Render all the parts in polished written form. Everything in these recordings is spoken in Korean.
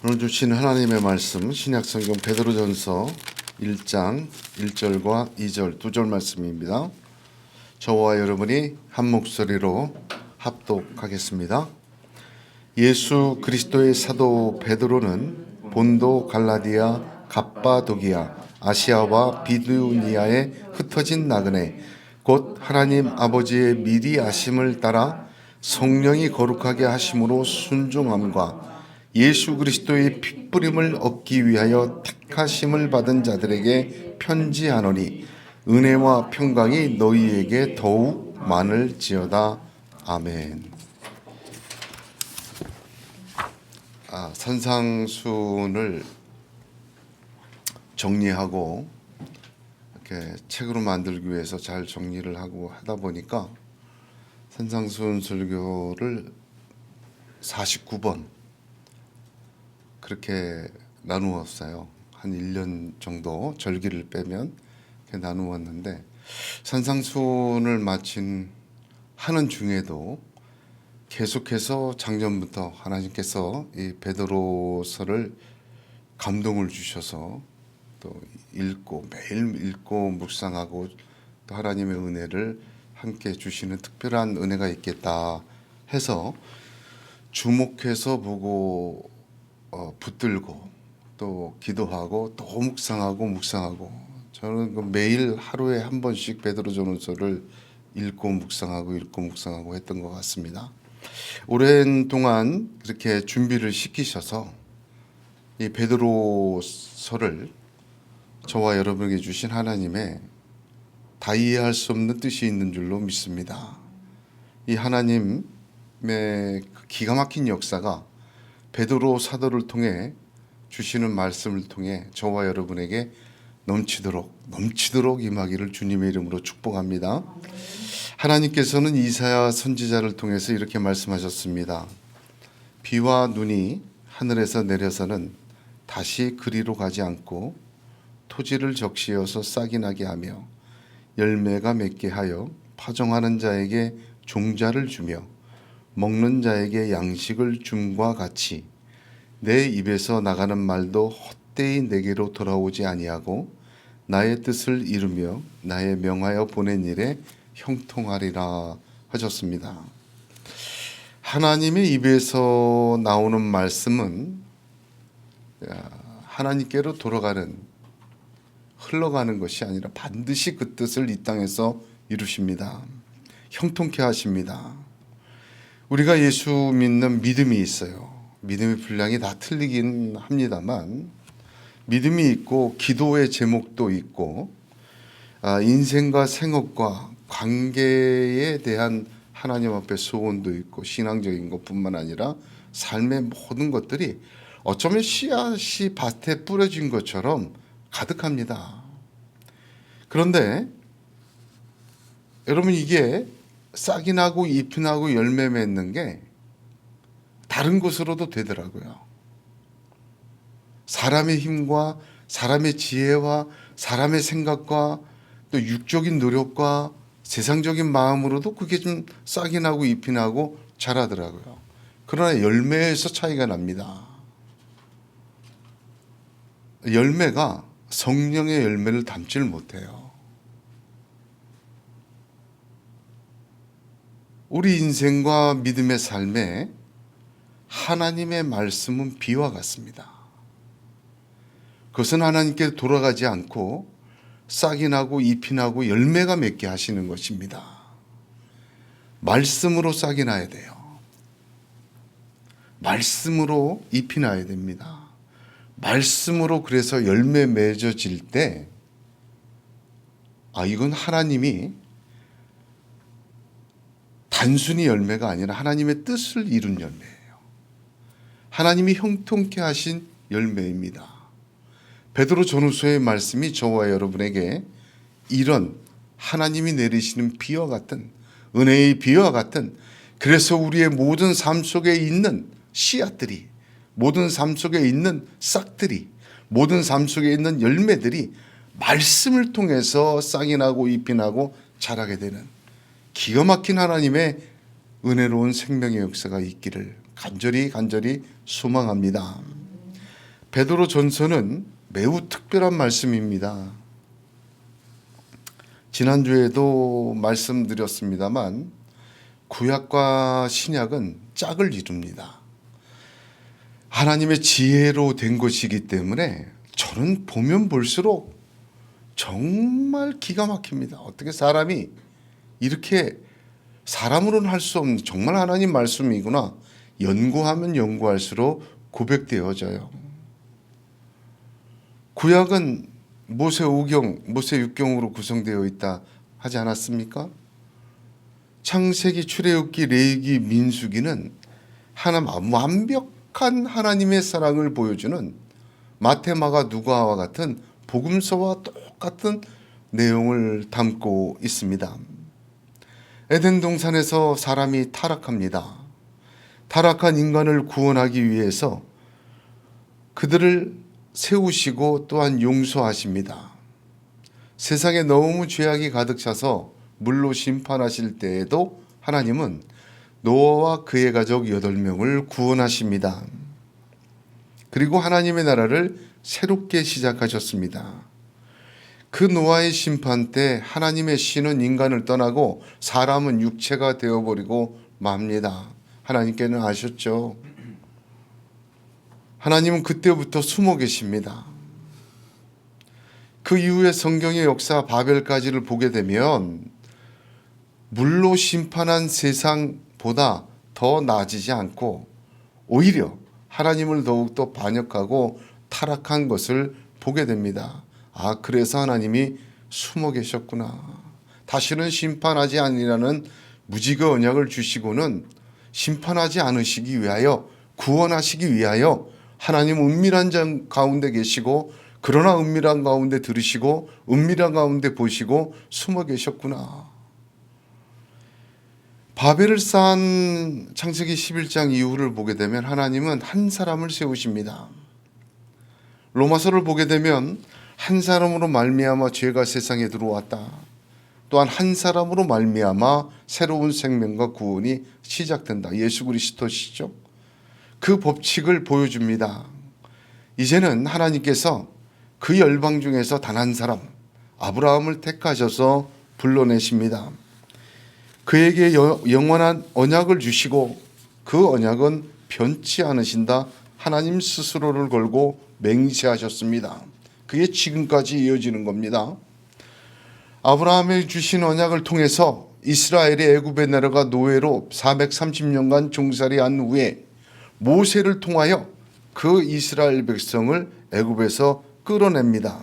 오늘 주신 하나님의 말씀 신약성경 베드로전서 1장 1절과 2절 두 절 말씀입니다. 저와 여러분이 한 목소리로 합독하겠습니다. 예수 그리스도의 사도 베드로는 본도, 갈라디아, 갑바도기아, 아시아와 비두니아에 흩어진 나그네 곧 하나님 아버지의 미리 아심을 따라 성령이 거룩하게 하심으로 순종함과 예수 그리스도의 핏부림을 얻기 위하여 택하심을 받은 자들에게 편지하노니 은혜와 평강이 너희에게 더욱 많을지어다. 아멘. 산상순을 정리하고 이렇게 책으로 만들기 위해서 잘 정리를 하고 하다 보니까 산상순 설교를 49번 그렇게 나누었어요. 한 1년 정도 절기를 빼면 이렇게 나누었는데 산상순을 마친 하는 중에도 계속해서 작년부터 하나님께서 이 베드로서를 감동을 주셔서 또 읽고 매일 읽고 묵상하고 또 하나님의 은혜를 함께 주시는 특별한 은혜가 있겠다 해서 주목해서 보고 붙들고 또 기도하고 또 묵상하고 저는 매일 하루에 한 번씩 베드로전서를 읽고 묵상하고 했던 것 같습니다. 오랜 동안 그렇게 준비를 시키셔서 이 베드로서를 저와 여러분에게 주신 하나님의 다 이해할 수 없는 뜻이 있는 줄로 믿습니다. 이 하나님의 기가 막힌 역사가 베드로 사도를 통해 주시는 말씀을 통해 저와 여러분에게 넘치도록 임하기를 주님의 이름으로 축복합니다. 하나님께서는 이사야 선지자를 통해서 이렇게 말씀하셨습니다. 비와 눈이 하늘에서 내려서는 다시 그리로 가지 않고 토지를 적시어서 싹이 나게 하며 열매가 맺게 하여 파종하는 자에게 종자를 주며 먹는 자에게 양식을 줌과 같이 내 입에서 나가는 말도 헛되이 내게로 돌아오지 아니하고 나의 뜻을 이루며 나의 명하여 보낸 일에 형통하리라 하셨습니다. 하나님의 입에서 나오는 말씀은 하나님께로 흘러가는 것이 아니라 반드시 그 뜻을 이 땅에서 이루십니다. 형통케 하십니다. 우리가 예수 믿는 믿음이 있어요. 믿음의 분량이 다 틀리긴 합니다만 믿음이 있고 기도의 제목도 있고 인생과 생업과 관계에 대한 하나님 앞에 소원도 있고 신앙적인 것뿐만 아니라 삶의 모든 것들이 어쩌면 씨앗이 밭에 뿌려진 것처럼 가득합니다. 그런데 여러분 이게 싹이 나고 잎이 나고 열매 맺는 게 다른 것으로도 되더라고요. 사람의 힘과 사람의 지혜와 사람의 생각과 또 육적인 노력과 세상적인 마음으로도 그게 좀 싹이 나고 잎이 나고 자라더라고요. 그러나 열매에서 차이가 납니다. 열매가 성령의 열매를 담지를 못해요. 우리 인생과 믿음의 삶에 하나님의 말씀은 비와 같습니다. 그것은 하나님께 돌아가지 않고 싹이 나고 잎이 나고 열매가 맺게 하시는 것입니다. 말씀으로 싹이 나야 돼요. 말씀으로 잎이 나야 됩니다. 말씀으로 그래서 열매 맺어질 때 이건 하나님이 단순히 열매가 아니라 하나님의 뜻을 이룬 열매예요. 하나님이 형통케 하신 열매입니다. 베드로 전후서의 말씀이 저와 여러분에게 이런 하나님이 내리시는 비와 같은 은혜의 비와 같은 그래서 우리의 모든 삶 속에 있는 씨앗들이 모든 삶 속에 있는 싹들이 모든 삶 속에 있는 열매들이 말씀을 통해서 싹이 나고 잎이 나고 자라게 되는 기가 막힌 하나님의 은혜로운 생명의 역사가 있기를 간절히 소망합니다. 베드로 전서는 매우 특별한 말씀입니다. 지난주에도 말씀드렸습니다만 구약과 신약은 짝을 이룹니다. 하나님의 지혜로 된 것이기 때문에 저는 보면 볼수록 정말 기가 막힙니다. 어떻게 사람이 이렇게 사람으로는 할 수 없는 정말 하나님 말씀이구나 연구하면 연구할수록 고백되어져요. 구약은 모세 5경, 모세 6경으로 구성되어 있다 하지 않았습니까? 창세기, 출애굽기, 레위기, 민수기는 하나님 완벽한 하나님의 사랑을 보여주는 마태, 마가, 누가와 같은 복음서와 똑같은 내용을 담고 있습니다. 에덴 동산에서 사람이 타락합니다. 타락한 인간을 구원하기 위해서 그들을 세우시고 또한 용서하십니다. 세상에 너무 죄악이 가득 차서 물로 심판하실 때에도 하나님은 노아와 그의 가족 8명을 구원하십니다. 그리고 하나님의 나라를 새롭게 시작하셨습니다. 그 노아의 심판 때 하나님의 신은 인간을 떠나고 사람은 육체가 되어버리고 맙니다. 하나님께는 아셨죠? 하나님은 그때부터 숨어 계십니다. 그 이후에 성경의 역사 바벨까지를 보게 되면 물로 심판한 세상보다 더 나아지지 않고 오히려 하나님을 더욱더 반역하고 타락한 것을 보게 됩니다. 아, 그래서 하나님이 숨어 계셨구나. 다시는 심판하지 아니라는 무지개 언약을 주시고는 심판하지 않으시기 위하여 구원하시기 위하여 하나님 은밀한 장 가운데 계시고 그러나 은밀한 가운데 들으시고 은밀한 가운데 보시고 숨어 계셨구나. 바벨을 쌓은 창세기 11장 이후를 보게 되면 하나님은 한 사람을 세우십니다. 로마서를 보게 되면 한 사람으로 말미암아 죄가 세상에 들어왔다. 또한 한 사람으로 말미암아 새로운 생명과 구원이 시작된다. 예수 그리스도시죠. 그 법칙을 보여줍니다. 이제는 하나님께서 그 열방 중에서 단 한 사람 아브라함을 택하셔서 불러내십니다. 그에게 영원한 언약을 주시고 그 언약은 변치 않으신다. 하나님 스스로를 걸고 맹세하셨습니다. 그게 지금까지 이어지는 겁니다. 아브라함에 주신 언약을 통해서 이스라엘이 애굽에 내려가 노예로 430년간 종살이한 후에 모세를 통하여 그 이스라엘 백성을 애굽에서 끌어냅니다.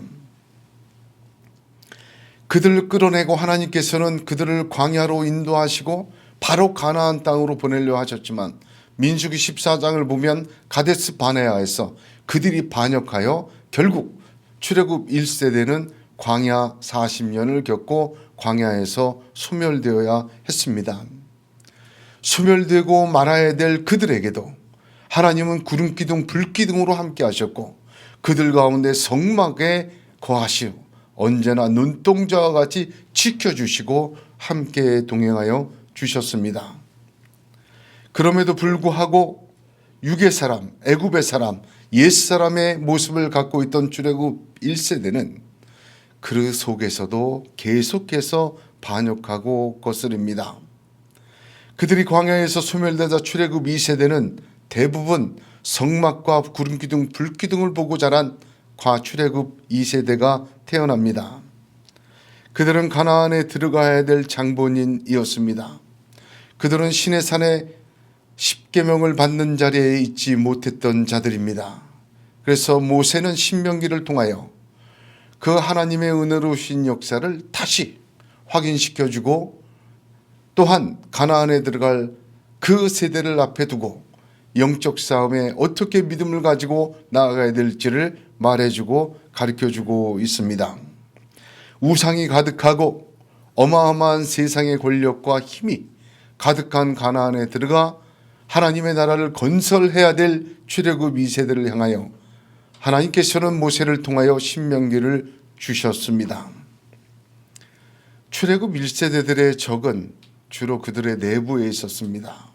그들을 끌어내고 하나님께서는 그들을 광야로 인도하시고 바로 가나안 땅으로 보내려 하셨지만 민수기 14장을 보면 가데스 바네아에서 그들이 반역하여 결국 출애굽 1세대는 광야 40년을 겪고 광야에서 소멸되어야 했습니다. 소멸되고 말아야 될 그들에게도 하나님은 구름 기둥 불 기둥으로 함께 하셨고 그들 가운데 성막에 거하시오 언제나 눈동자와 같이 지켜주시고 함께 동행하여 주셨습니다. 그럼에도 불구하고 육의 사람, 애굽의 사람, 옛사람의 모습을 갖고 있던 출애굽 1세대는 그 속에서도 계속해서 반역하고 거스립니다. 그들이 광야에서 소멸되자 출애굽 2세대는 대부분 성막과 구름기둥, 불기둥을 보고 자란 과출애굽 2세대가 태어납니다. 그들은 가나안에 들어가야 될 장본인이었습니다. 그들은 신의 산에 십계명을 받는 자리에 있지 못했던 자들입니다. 그래서 모세는 신명기를 통하여 그 하나님의 은혜로우신 역사를 다시 확인시켜주고 또한 가나안에 들어갈 그 세대를 앞에 두고 영적 싸움에 어떻게 믿음을 가지고 나아가야 될지를 말해주고 가르쳐주고 있습니다. 우상이 가득하고 어마어마한 세상의 권력과 힘이 가득한 가나안에 들어가 하나님의 나라를 건설해야 될 출애굽 2세대를 향하여 하나님께서는 모세를 통하여 신명기를 주셨습니다. 출애굽 1세대들의 적은 주로 그들의 내부에 있었습니다.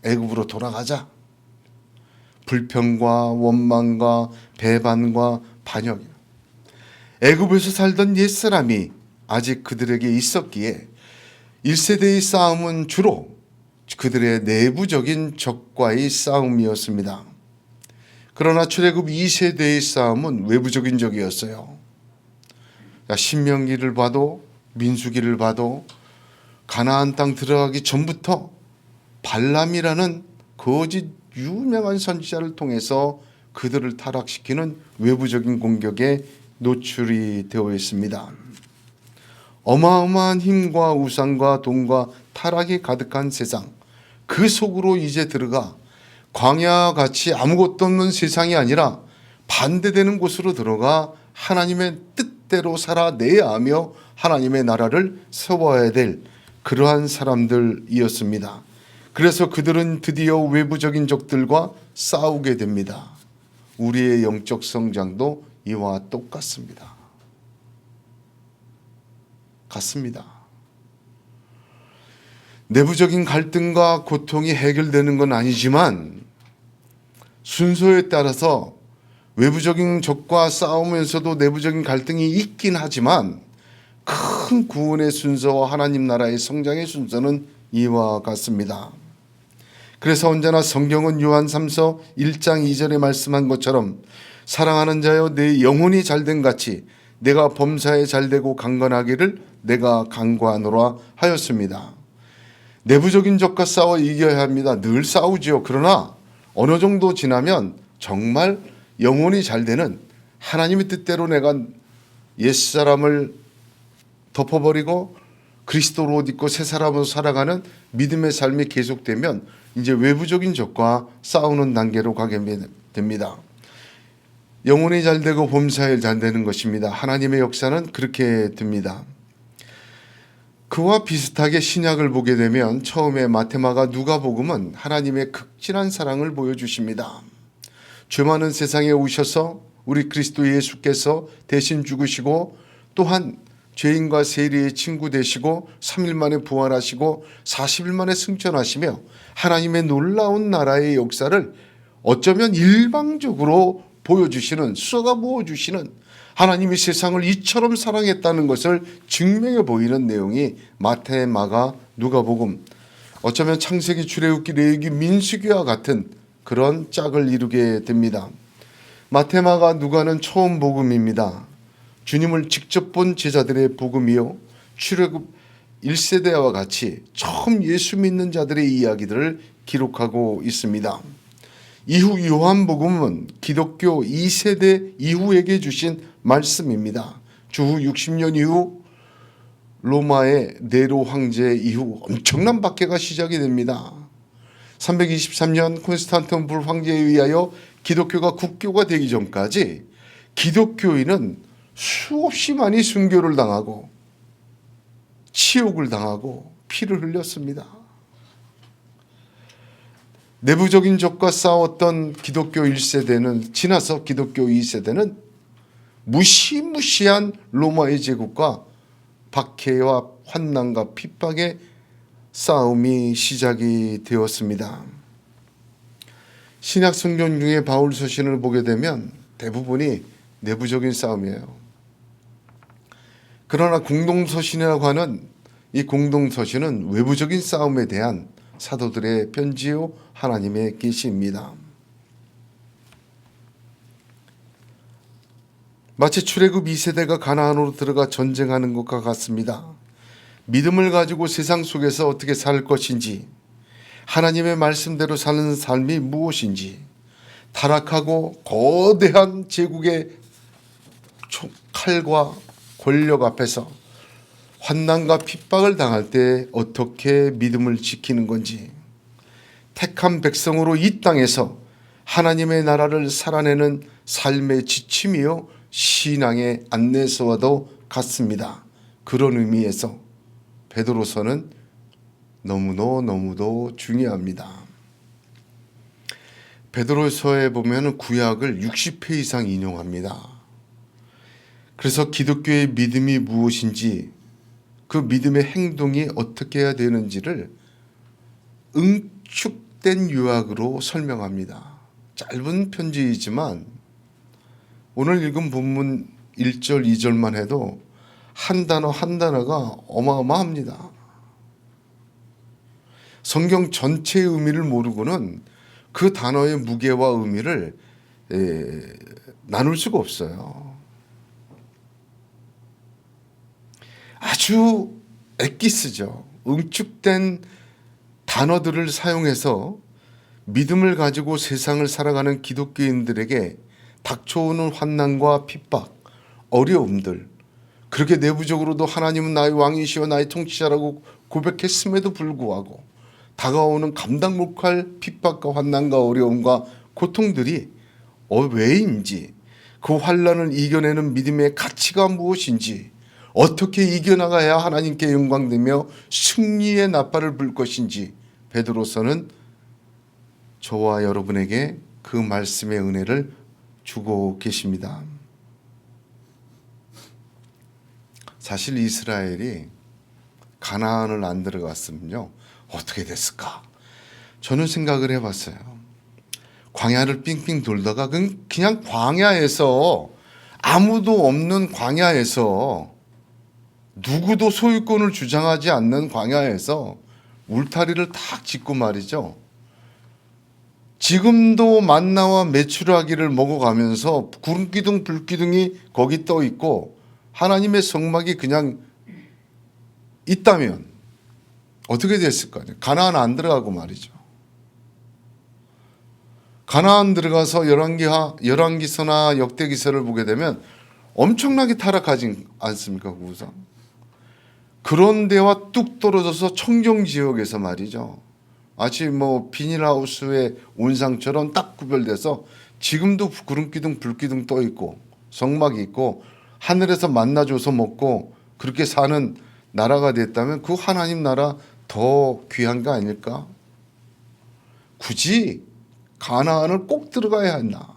애굽으로 돌아가자. 불평과 원망과 배반과 반역이에요. 애굽에서 살던 옛사람이 아직 그들에게 있었기에 1세대의 싸움은 주로 그들의 내부적인 적과의 싸움이었습니다. 그러나 출애굽 2세대의 싸움은 외부적인 적이었어요. 신명기를 봐도 민수기를 봐도 가나안 땅 들어가기 전부터 발람이라는 거짓 유명한 선지자를 통해서 그들을 타락시키는 외부적인 공격에 노출이 되어 있습니다. 어마어마한 힘과 우상과 돈과 타락이 가득한 세상, 그 속으로 이제 들어가 광야같이 아무것도 없는 세상이 아니라 반대되는 곳으로 들어가 하나님의 뜻대로 살아내야 하며 하나님의 나라를 세워야 될 그러한 사람들이었습니다. 그래서 그들은 드디어 외부적인 적들과 싸우게 됩니다. 우리의 영적 성장도 이와 똑같습니다. 같습니다. 내부적인 갈등과 고통이 해결되는 건 아니지만 순서에 따라서 외부적인 적과 싸우면서도 내부적인 갈등이 있긴 하지만 큰 구원의 순서와 하나님 나라의 성장의 순서는 이와 같습니다. 그래서 언제나 성경은 요한 3서 1장 2절에 말씀한 것처럼 사랑하는 자여 내 영혼이 잘된 같이 내가 범사에 잘되고 강건하기를 내가 간구하노라 하였습니다. 내부적인 적과 싸워 이겨야 합니다. 늘 싸우지요. 그러나 어느 정도 지나면 정말 영혼이 잘되는 하나님의 뜻대로 내가 옛사람을 덮어버리고 그리스도로 옷 입고 새 사람으로 살아가는 믿음의 삶이 계속되면 이제 외부적인 적과 싸우는 단계로 가게 됩니다. 영혼이 잘되고 범사에 잘되는 것입니다. 하나님의 역사는 그렇게 됩니다. 그와 비슷하게 신약을 보게 되면 처음에 마테마가 누가복음은 하나님의 극진한 사랑을 보여주십니다. 죄 많은 세상에 오셔서 우리 그리스도 예수께서 대신 죽으시고 또한 죄인과 세리의 친구 되시고 3일 만에 부활하시고 40일 만에 승천하시며 하나님의 놀라운 나라의 역사를 어쩌면 일방적으로 보여주시는, 쏟아부어주시는 하나님이 세상을 이처럼 사랑했다는 것을 증명해 보이는 내용이 마태, 마가, 누가복음, 어쩌면 창세기, 출애굽기, 레위기, 민수기와 같은 그런 짝을 이루게 됩니다. 마태, 마가, 누가는 처음 복음입니다. 주님을 직접 본 제자들의 복음이요, 출애굽 1세대와 같이 처음 예수 믿는 자들의 이야기들을 기록하고 있습니다. 이후 요한복음은 기독교 2세대 이후에게 주신 말씀입니다. 주후 60년 이후 로마의 네로 황제 이후 엄청난 박해가 시작이 됩니다. 323년 콘스탄티노플 황제에 의하여 기독교가 국교가 되기 전까지 기독교인은 수없이 많이 순교를 당하고 치욕을 당하고 피를 흘렸습니다. 내부적인 적과 싸웠던 기독교 1세대는 지나서 기독교 2세대는 무시무시한 로마의 제국과 박해와 환난과 핍박의 싸움이 시작이 되었습니다. 신약 성경 중에 바울 서신을 보게 되면 대부분이 내부적인 싸움이에요. 그러나 공동서신이라고 하는 이 공동서신은 외부적인 싸움에 대한 사도들의 편지요 하나님의 계시입니다. 마치 출애굽 2세대가 가나안으로 들어가 전쟁하는 것과 같습니다. 믿음을 가지고 세상 속에서 어떻게 살 것인지, 하나님의 말씀대로 사는 삶이 무엇인지, 타락하고 거대한 제국의 칼과 권력 앞에서 환난과 핍박을 당할 때 어떻게 믿음을 지키는 건지, 택한 백성으로 이 땅에서 하나님의 나라를 살아내는 삶의 지침이요 신앙의 안내서와도 같습니다. 그런 의미에서 베드로서는 너무도 중요합니다. 베드로서에 보면 구약을 60회 이상 인용합니다. 그래서 기독교의 믿음이 무엇인지, 그 믿음의 행동이 어떻게 해야 되는지를 응축된 요약으로 설명합니다. 짧은 편지이지만 오늘 읽은 본문 1절, 2절만 해도 한 단어 한 단어가 어마어마합니다. 성경 전체의 의미를 모르고는 그 단어의 무게와 의미를 나눌 수가 없어요. 아주 엑기스죠. 응축된 단어들을 사용해서 믿음을 가지고 세상을 살아가는 기독교인들에게 닥쳐오는 환난과 핍박, 어려움들, 그렇게 내부적으로도 하나님은 나의 왕이시여 나의 통치자라고 고백했음에도 불구하고 다가오는 감당 못할 핍박과 환난과 어려움과 고통들이 왜인지, 그 환난을 이겨내는 믿음의 가치가 무엇인지, 어떻게 이겨나가야 하나님께 영광되며 승리의 나팔을 불 것인지 베드로서는 저와 여러분에게 그 말씀의 은혜를 주고 계십니다. 사실 이스라엘이 가나안을 안 들어갔으면요 어떻게 됐을까? 저는 생각을 해봤어요. 광야를 삥삥 돌다가 그냥 광야에서, 아무도 없는 광야에서, 누구도 소유권을 주장하지 않는 광야에서 울타리를 탁 짓고 말이죠. 지금도 만나와 메추라기를 먹어가면서 구름기둥 불기둥이 거기 떠 있고 하나님의 성막이 그냥 있다면 어떻게 됐을까요? 가나안 안 들어가고 말이죠. 가나안 들어가서 열왕기서나 역대기서를 보게 되면 엄청나게 타락하지 않습니까? 그 우상. 그런 데와 뚝 떨어져서 청정 지역에서 말이죠. 마치 비닐하우스의 온상처럼 딱 구별돼서 지금도 구름기둥 불기둥 떠 있고 성막이 있고 하늘에서 만나줘서 먹고 그렇게 사는 나라가 됐다면 그 하나님 나라 더 귀한 거 아닐까? 굳이 가나안을 꼭 들어가야 했나?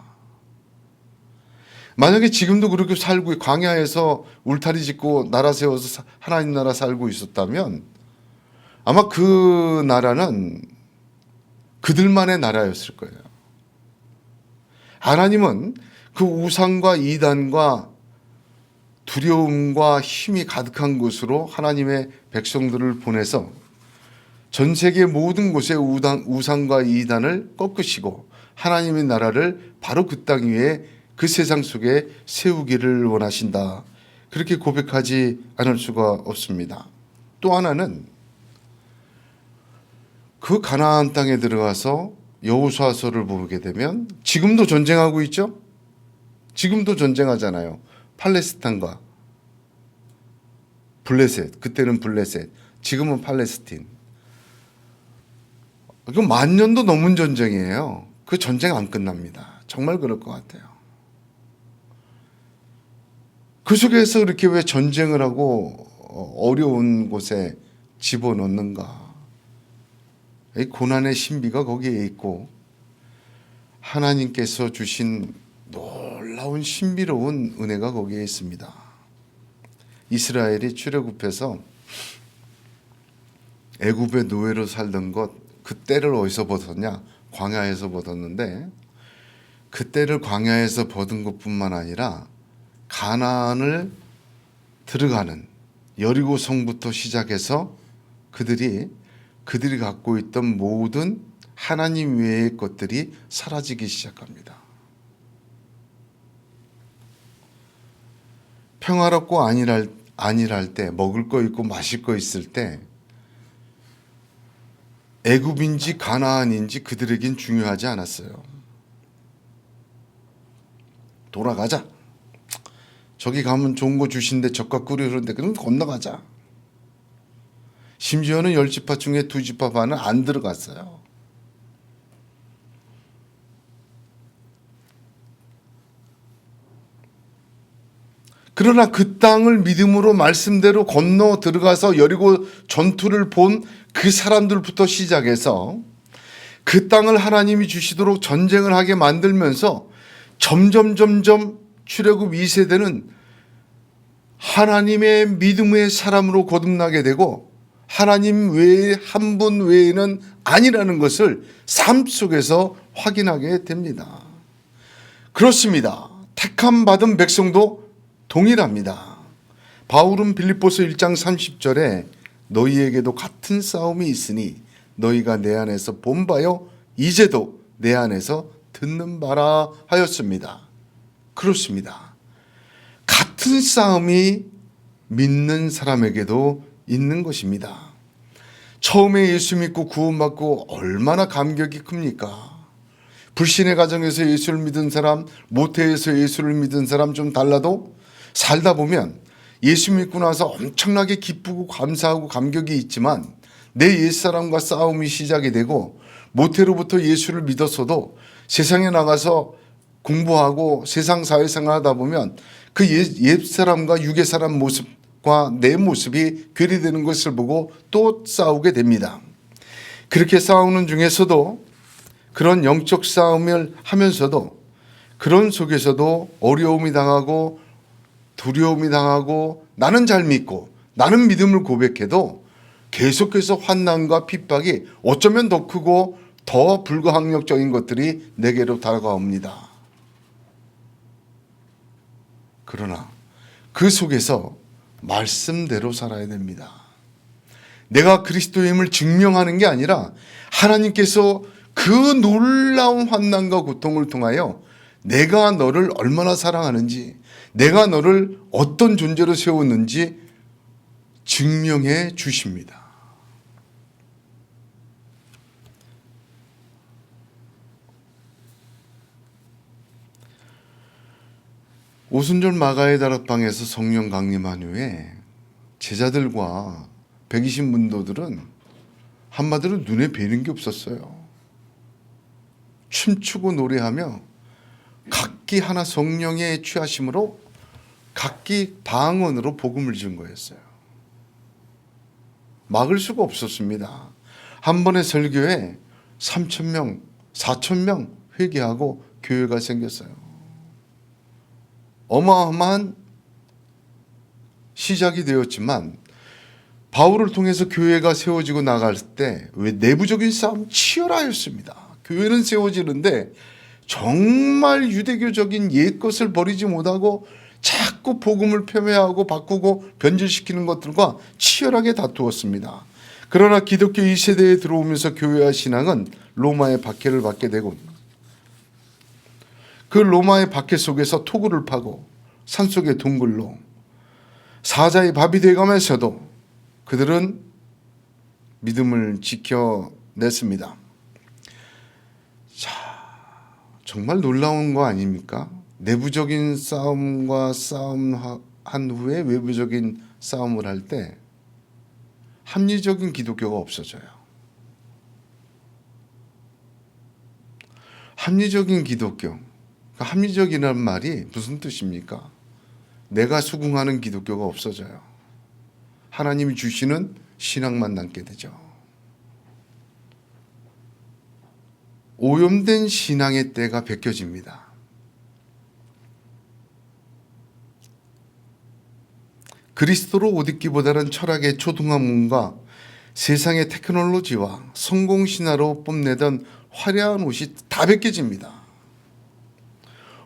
만약에 지금도 그렇게 살고 광야에서 울타리 짓고 나라 세워서 하나님 나라 살고 있었다면 아마 그 나라는 그들만의 나라였을 거예요. 하나님은 그 우상과 이단과 두려움과 힘이 가득한 곳으로 하나님의 백성들을 보내서 전 세계 모든 곳에 우상과 이단을 꺾으시고 하나님의 나라를 바로 그 땅 위에 그 세상 속에 세우기를 원하신다. 그렇게 고백하지 않을 수가 없습니다. 또 하나는 그 가나안 땅에 들어가서 여호수아서를 보게 되면 지금도 전쟁하고 있죠. 지금도 전쟁하잖아요. 팔레스타인과 블레셋, 그때는 블레셋, 지금은 팔레스틴. 그 1000년도 넘은 전쟁이에요. 그 전쟁 안 끝납니다. 정말 그럴 것 같아요. 그 속에서 이렇게 왜 전쟁을 하고 어려운 곳에 집어넣는가? 이 고난의 신비가 거기에 있고 하나님께서 주신 놀라운 신비로운 은혜가 거기에 있습니다. 이스라엘이 출애굽해서 애굽의 노예로 살던 것, 그 때를 어디서 벗었냐? 광야에서 벗었는데 그 때를 광야에서 벗은 것뿐만 아니라 가나안을 들어가는 여리고 성부터 시작해서 그들이 갖고 있던 모든 하나님 외의 것들이 사라지기 시작합니다. 평화롭고 안일할 때, 먹을 거 있고 마실 거 있을 때 애굽인지 가나안인지 그들에겐 중요하지 않았어요. 돌아가자. 저기 가면 좋은 거 주신데 젓가 끓이는데 그럼 건너가자. 심지어는 10지파 중에 2지파 반은 안 들어갔어요. 그러나 그 땅을 믿음으로 말씀대로 건너 들어가서 여리고 전투를 본 그 사람들부터 시작해서 그 땅을 하나님이 주시도록 전쟁을 하게 만들면서 점점 출애굽 2세대는 하나님의 믿음의 사람으로 거듭나게 되고 하나님 외에 한 분 외에는 아니라는 것을 삶 속에서 확인하게 됩니다. 그렇습니다. 택함 받은 백성도 동일합니다. 바울은 빌립보서 1장 30절에 너희에게도 같은 싸움이 있으니 너희가 내 안에서 본 바요 이제도 내 안에서 듣는 바라 하였습니다. 그렇습니다. 같은 싸움이 믿는 사람에게도 있는 것입니다. 처음에 예수 믿고 구원받고 얼마나 감격이 큽니까? 불신의 가정에서 예수를 믿은 사람, 모태에서 예수를 믿은 사람 좀 달라도 살다 보면 예수 믿고 나서 엄청나게 기쁘고 감사하고 감격이 있지만 내 옛사람과 싸움이 시작이 되고 모태로부터 예수를 믿었어도 세상에 나가서 공부하고 세상 사회생활 하다 보면 그 옛사람과 육의 사람 모습과 내 모습이 괴리되는 것을 보고 또 싸우게 됩니다. 그렇게 싸우는 중에서도 그런 영적 싸움을 하면서도 그런 속에서도 어려움이 당하고 두려움이 당하고 나는 잘 믿고 나는 믿음을 고백해도 계속해서 환난과 핍박이 어쩌면 더 크고 더 불가항력적인 것들이 내게로 다가옵니다. 그러나 그 속에서 말씀대로 살아야 됩니다. 내가 그리스도임을 증명하는 게 아니라 하나님께서 그 놀라운 환난과 고통을 통하여 내가 너를 얼마나 사랑하는지, 내가 너를 어떤 존재로 세웠는지 증명해 주십니다. 오순절 마가의 다락방에서 성령 강림한 후에 제자들과 120문도들은 한마디로 눈에 뵈는 게 없었어요. 춤추고 노래하며 각기 하나 성령의 취하심으로 각기 방언으로 복음을 준 거였어요. 막을 수가 없었습니다. 한 번의 설교에 3,000명, 4,000명 회개하고 교회가 생겼어요. 어마어마한 시작이 되었지만 바울을 통해서 교회가 세워지고 나갈 때 왜 내부적인 싸움 치열하였습니다. 교회는 세워지는데 정말 유대교적인 옛것을 버리지 못하고 자꾸 복음을 폄훼하고 바꾸고 변질시키는 것들과 치열하게 다투었습니다. 그러나 기독교 2세대에 들어오면서 교회와 신앙은 로마의 박해를 받게 되고 그 로마의 박해 속에서 토굴을 파고 산속의 동굴로 사자의 밥이 되어가면서도 그들은 믿음을 지켜냈습니다. 자, 정말 놀라운 거 아닙니까? 내부적인 싸움과 싸움한 후에 외부적인 싸움을 할 때 합리적인 기독교가 없어져요. 합리적인 기독교, 합리적이라는 말이 무슨 뜻입니까? 내가 수긍하는 기독교가 없어져요. 하나님이 주시는 신앙만 남게 되죠. 오염된 신앙의 때가 벗겨집니다. 그리스도로 옷 입기보다는 철학의 초등학문과 세상의 테크놀로지와 성공신화로 뽐내던 화려한 옷이 다 벗겨집니다.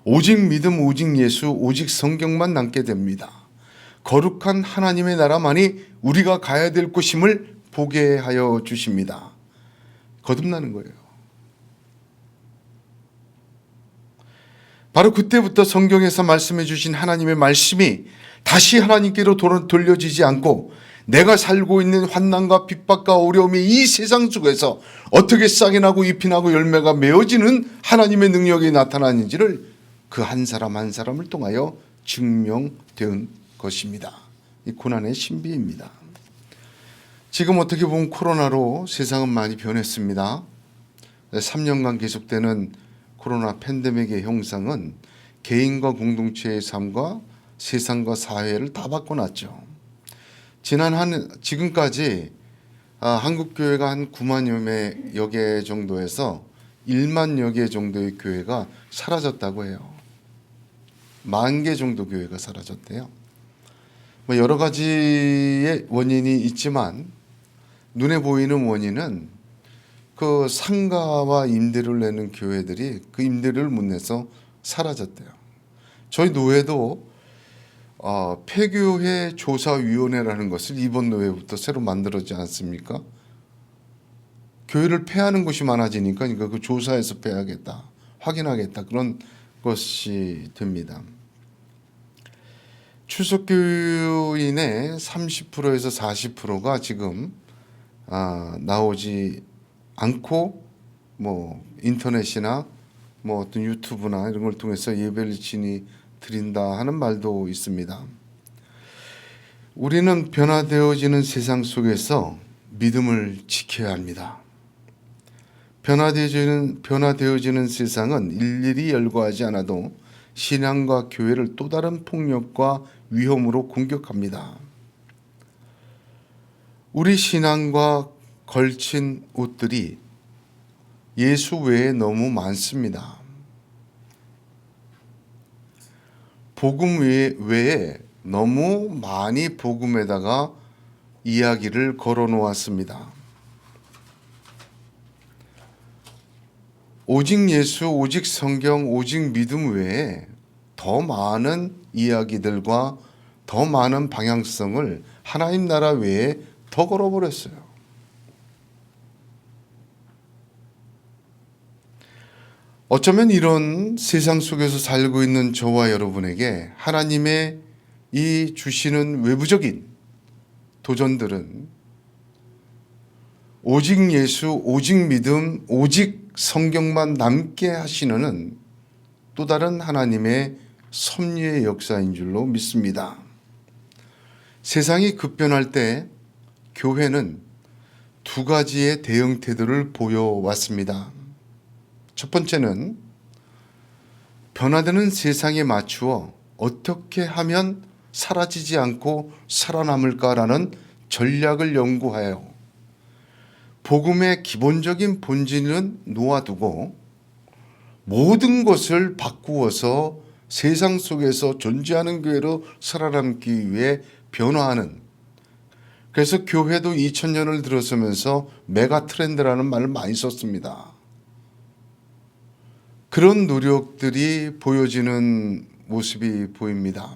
오직 믿음, 오직 예수, 오직 성경만 남게 됩니다. 거룩한 하나님의 나라만이 우리가 가야 될 곳임을 보게 하여 주십니다. 거듭나는 거예요. 바로 그때부터 성경에서 말씀해 주신 하나님의 말씀이 다시 하나님께로 돌려지지 않고 내가 살고 있는 환난과 핍박과 어려움이 이 세상 속에서 어떻게 싹이 나고 잎이 나고 열매가 맺어지는 하나님의 능력이 나타나는지를 그 한 사람 한 사람을 통하여 증명된 것입니다. 이 고난의 신비입니다. 지금 어떻게 보면 코로나로 세상은 많이 변했습니다. 3년간 계속되는 코로나 팬데믹의 형상은 개인과 공동체의 삶과 세상과 사회를 다 바꿔놨죠. 지금까지 한국 교회가 한 9만여 개 정도에서 1만여 개 정도의 교회가 사라졌다고 해요. 10,000개 정도 교회가 사라졌대요. 여러 가지의 원인이 있지만 눈에 보이는 원인은 그 상가와 임대료를 내는 교회들이 그 임대료를 못 내서 사라졌대요. 저희 노회도 폐교회 조사위원회라는 것을 이번 노회부터 새로 만들어지지 않습니까? 교회를 폐하는 곳이 많아지니까 그 조사해서 폐하겠다, 확인하겠다, 그런 것이 됩니다. 출석교인의 30%에서 40%가 지금 나오지 않고 인터넷이나 어떤 유튜브나 이런 걸 통해서 예배를 드린다 하는 말도 있습니다. 우리는 변화되어지는 세상 속에서 믿음을 지켜야 합니다. 변화되어지는 세상은 일일이 열거하지 않아도 신앙과 교회를 또 다른 폭력과 위험으로 공격합니다. 우리 신앙과 걸친 옷들이 예수 외에 너무 많습니다. 복음 외에 너무 많이 복음에다가 이야기를 걸어 놓았습니다. 오직 예수, 오직 성경, 오직 믿음 외에 더 많은 이야기들과 더 많은 방향성을 하나님 나라 외에 더 걸어버렸어요. 어쩌면 이런 세상 속에서 살고 있는 저와 여러분에게 하나님의 이 주시는 외부적인 도전들은 오직 예수, 오직 믿음, 오직 성경만 남게 하시는 또 다른 하나님의 섭리의 역사인 줄로 믿습니다. 세상이 급변할 때 교회는 두 가지의 대응 태도를 보여왔습니다. 첫 번째는 변화되는 세상에 맞추어 어떻게 하면 사라지지 않고 살아남을까라는 전략을 연구하여 복음의 기본적인 본질은 놓아두고 모든 것을 바꾸어서 세상 속에서 존재하는 교회로 살아남기 위해 변화하는, 그래서 교회도 2000년을 들어서면서 메가 트렌드라는 말을 많이 썼습니다. 그런 노력들이 보여지는 모습이 보입니다.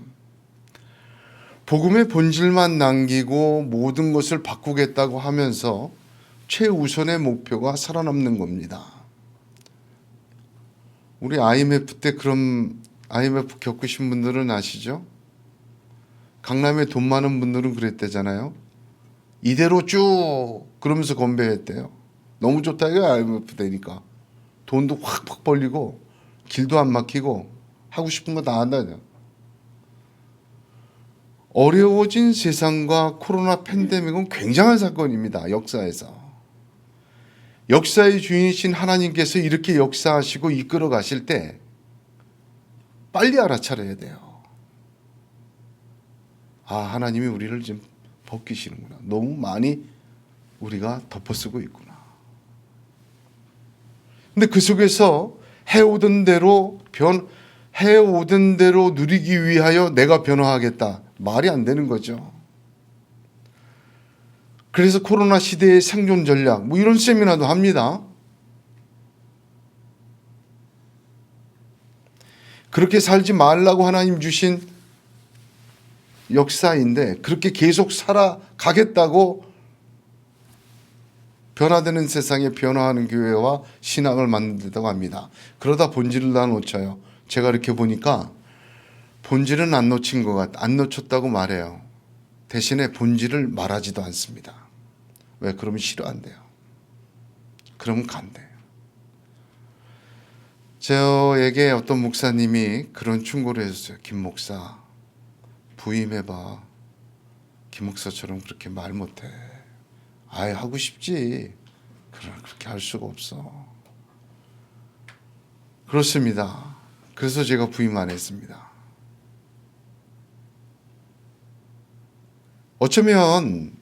복음의 본질만 남기고 모든 것을 바꾸겠다고 하면서 최우선의 목표가 살아남는 겁니다. 우리 IMF 때 그럼 IMF 겪으신 분들은 아시죠? 강남에 돈 많은 분들은 그랬대잖아요. 이대로 쭉 그러면서 건배했대요. 너무 좋다 이거 IMF 되니까. 돈도 확 벌리고 길도 안 막히고 하고 싶은 거 다 한다. 어려워진 세상과 코로나 팬데믹은 굉장한 사건입니다. 역사에서. 역사의 주인이신 하나님께서 이렇게 역사하시고 이끌어 가실 때 빨리 알아차려야 돼요. 하나님이 우리를 지금 벗기시는구나. 너무 많이 우리가 덮어쓰고 있구나. 근데 그 속에서 해오던 대로 누리기 위하여 내가 변화하겠다. 말이 안 되는 거죠. 그래서 코로나 시대의 생존 전략, 이런 세미나도 합니다. 그렇게 살지 말라고 하나님 주신 역사인데 그렇게 계속 살아가겠다고 변화되는 세상에 변화하는 교회와 신앙을 만든다고 합니다. 그러다 본질을 다 놓쳐요. 제가 이렇게 보니까 본질은 안 놓친 것 같아. 안 놓쳤다고 말해요. 대신에 본질을 말하지도 않습니다. 왜? 그러면 싫어한대요. 그러면 간대요. 저에게 어떤 목사님이 그런 충고를 해줬어요. 김 목사, 부임해봐. 김 목사처럼 그렇게 말 못해. 하고 싶지. 그렇게 할 수가 없어. 그렇습니다. 그래서 제가 부임 안 했습니다. 어쩌면